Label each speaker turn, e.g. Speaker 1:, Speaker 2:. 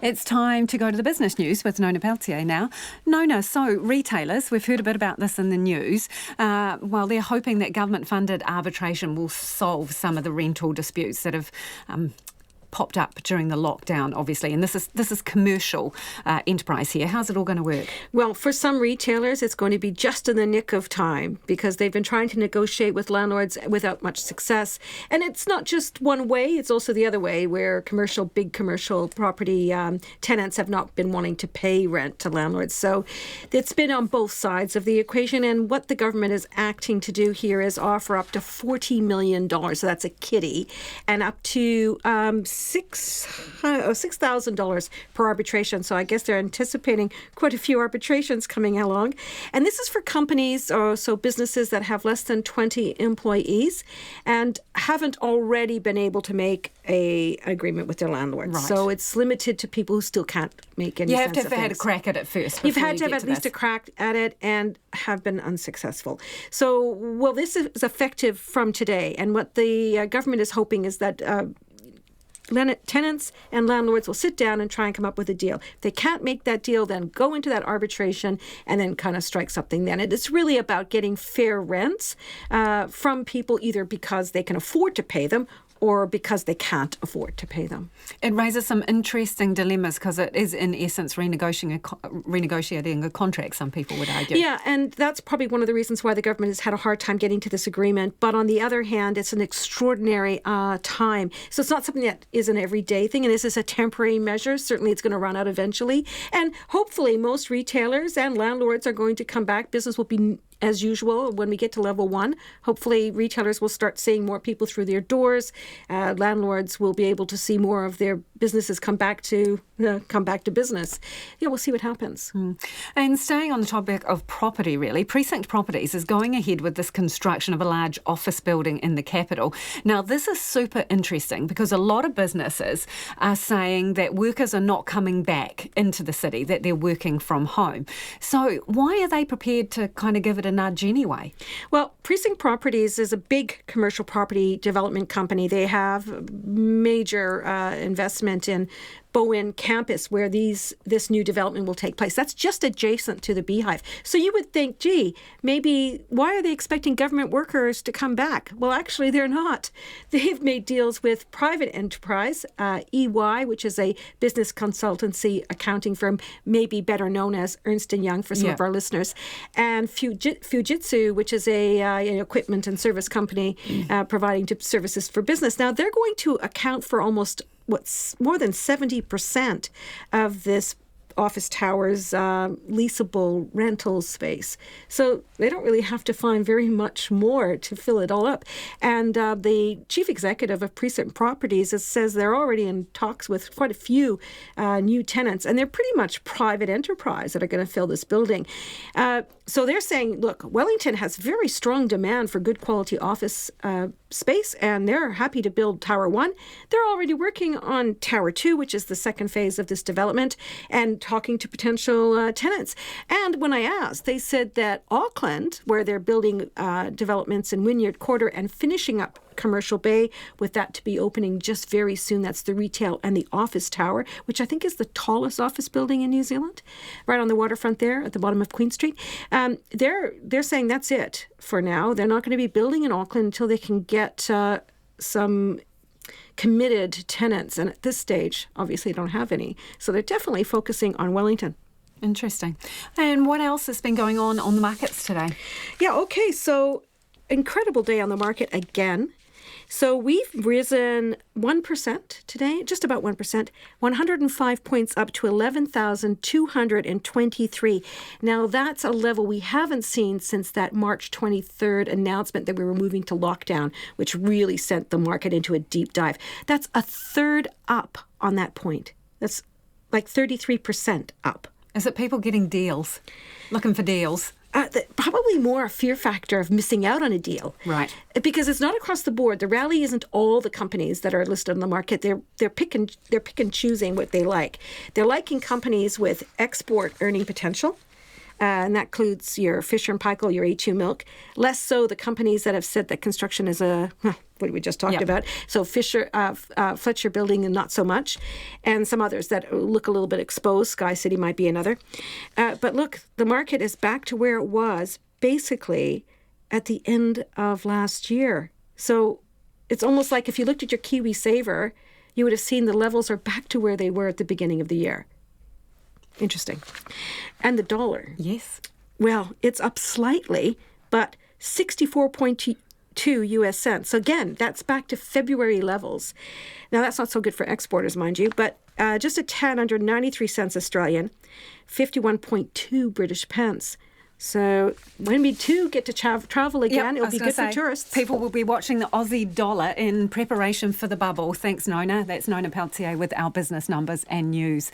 Speaker 1: It's time to go to the business news with Nona Peltier now. Nona, so retailers, we've heard a bit about this in the news. Well, they're hoping that government-funded arbitration will solve some of the rental disputes that have popped up during the lockdown, obviously. And this is commercial enterprise here. How's it all going to work?
Speaker 2: Well, for some retailers, it's going to be just in the nick of time because they've been trying to negotiate with landlords without much success. And it's not just one way, it's also the other way where big commercial property tenants have not been wanting to pay rent to landlords. So it's been on both sides of the equation. And what the government is acting to do here is offer up to $40 million. So that's a kitty, and up to $6,000 per arbitration. So I guess they're anticipating quite a few arbitrations coming along. And this is for companies or so businesses that have less than 20 employees and haven't already been able to make an agreement with their landlord.
Speaker 1: Right.
Speaker 2: So it's limited to people who still can't make any sense of things.
Speaker 1: You have to have had a crack at it first.
Speaker 2: You've had to have at least a crack at it and have been unsuccessful. So, well, this is effective from today. And what the government is hoping is that tenants and landlords will sit down and try and come up with a deal. If they can't make that deal, then go into that arbitration and then kind of strike something then. And it's really about getting fair rents from people either because they can afford to pay them or because they can't afford to pay them.
Speaker 1: It raises some interesting dilemmas because it is, in essence, renegotiating a contract, some people would argue.
Speaker 2: Yeah, and that's probably one of the reasons why the government has had a hard time getting to this agreement. But on the other hand, it's an extraordinary time. So it's not something that is an everyday thing, and this is a temporary measure. Certainly it's going to run out eventually. And hopefully most retailers and landlords are going to come back. Business will be as usual when we get to level 1. Hopefully retailers will start seeing more people through their doors. Landlords will be able to see more of their businesses come back to business. Yeah, we'll see what happens.
Speaker 1: And staying on the topic of property, really, Precinct Properties is going ahead with this construction of a large office building in the capital. Now, this is super interesting because a lot of businesses are saying that workers are not coming back into the city, that they're working from home. So why are they prepared to kind of give it a nudge anyway?
Speaker 2: Well, Precinct Properties is a big commercial property development company. They have major investment in Bowen campus where this new development will take place. That's just adjacent to the Beehive. So you would think, gee, maybe why are they expecting government workers to come back? Well, actually, they're not. They've made deals with private enterprise, EY, which is a business consultancy accounting firm, maybe better known as Ernst & Young for some of our listeners, and Fujitsu, which is a equipment and service company providing services for business. Now, they're going to account for almost more than 70% of this office tower's leasable rental space. So they don't really have to find very much more to fill it all up. And the chief executive of Precinct Properties says they're already in talks with quite a few new tenants, and they're pretty much private enterprise that are going to fill this building. So they're saying, look, Wellington has very strong demand for good quality office space, and they're happy to build Tower 1. They're already working on Tower 2, which is the second phase of this development, and talking to potential tenants. And when I asked, they said that Auckland, where they're building developments in Wynyard Quarter and finishing up Commercial Bay, with that to be opening just very soon. That's the retail and the office tower, which I think is the tallest office building in New Zealand, right on the waterfront there at the bottom of Queen Street. They're saying that's it for now. They're not going to be building in Auckland until they can get some committed tenants. And at this stage, obviously, don't have any. So they're definitely focusing on Wellington.
Speaker 1: Interesting. And what else has been going on the markets today?
Speaker 2: Yeah, okay. So incredible day on the market again. So we've risen 1% today, just about 1%, 105 points up to 11,223. Now, that's a level we haven't seen since that March 23rd announcement that we were moving to lockdown, which really sent the market into a deep dive. That's a third up on that point. That's like 33% up.
Speaker 1: Is it people getting deals, looking for deals?
Speaker 2: Probably more a fear factor of missing out on a deal.
Speaker 1: Right.
Speaker 2: Because it's not across the board. The rally isn't all the companies that are listed on the market. They're pick and choosing what they like. They're liking companies with export earning potential. and that includes your Fisher and Paykel, your A2 Milk. Less so the companies that have said that construction is what we just talked about. So Fletcher Building, and not so much, and some others that look a little bit exposed. Sky City might be another. But look, the market is back to where it was basically at the end of last year. So it's almost like if you looked at your Kiwi Saver, you would have seen the levels are back to where they were at the beginning of the year. Interesting. And the dollar.
Speaker 1: Yes.
Speaker 2: Well, it's up slightly, but 64.2 US cents. So again, that's back to February levels. Now, that's not so good for exporters, mind you, but just a tad under 93 cents Australian, 51.2 British pence. So when we do get to travel again, it'll be good for tourists.
Speaker 1: People will be watching the Aussie dollar in preparation for the bubble. Thanks, Nona. That's Nona Peltier with our business numbers and news.